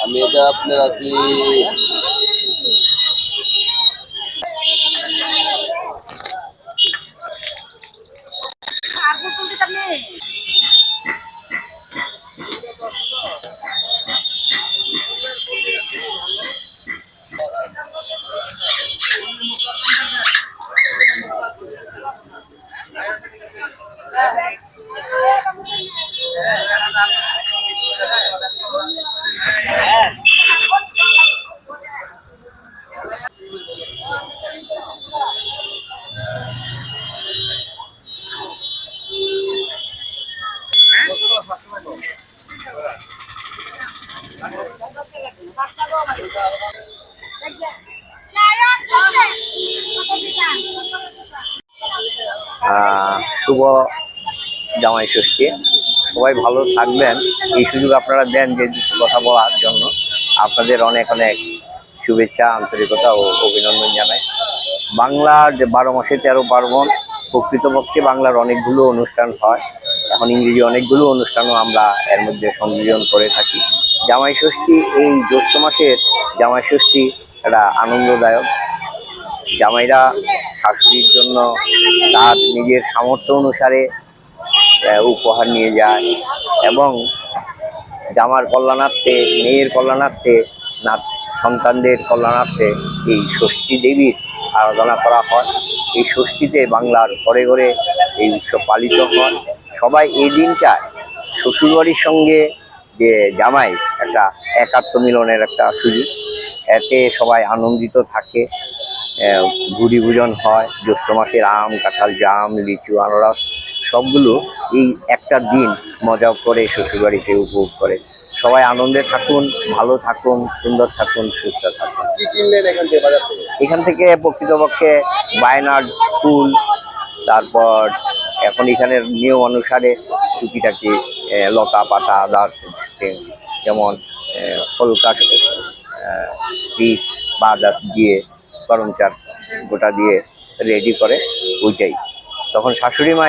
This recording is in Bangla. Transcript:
আমি এটা আপনার আছি শুভ জামাই ষষ্ঠী। সবাই ভালো থাকবেন, এই সুযোগ আপনারা দেন যে কথা বলার জন্য আপনাদের অনেক অনেক শুভেচ্ছা, আন্তরিকতা ও অভিনন্দন জানাই। বাংলার যে 12 মাসে 13 পার্বণ, প্রকৃতপক্ষে বাংলার অনেকগুলো অনুষ্ঠান হয়, এখন ইংরেজি অনেকগুলো অনুষ্ঠানও আমরা এর মধ্যে সংযোজন করে থাকি। জামাই ষষ্ঠী, এই জ্যৈষ্ঠ মাসের জামাই ষষ্ঠী একটা আনন্দদায়ক। জামাইরা শাশুড়ির জন্য তার নিজের সামর্থ্য অনুসারে উপহার নিয়ে যায় এবং জামার কল্যাণার্থে, মেয়ের কল্যাণার্থে, না সন্তানদের কল্যাণার্থে এই ষষ্ঠী দেবীর আরাধনা করা হয়। এই ষষ্ঠীতে বাংলার ঘরে ঘরে এই উৎসব পালিত হয়। সবাই এই দিনটায় শ্বশুরবাড়ির সঙ্গে যে জামাই একটা একাত্ম মিলনের একটা সুযোগ, এতে সবাই আনন্দিত থাকে। ভুরি ভোজন হয়, জ্যৈষ্ঠ মাসের আম, কাঁঠাল, জাম, লিচু, আনারস সবগুলো এই একটা দিন মজা করে শ্বশুরবাড়িতে উপভোগ করে। সবাই আনন্দে থাকুন, ভালো থাকুন, সুন্দর থাকুন, সুস্থ থাকুন। কি কিনলেন এখান থেকে, বাজার থেকে? এখান থেকে প্রকৃতপক্ষে বায়নার ফুল, তারপর এখন এখানের নিয়ম অনুসারে টুকিটাকি লতা পাতা আদার্স, যেমন কলকা পিস বা আদার্স দিয়ে গরম চার গোটা দিয়ে রেডি করে ওইটাই। তখন শাশুড়ি মা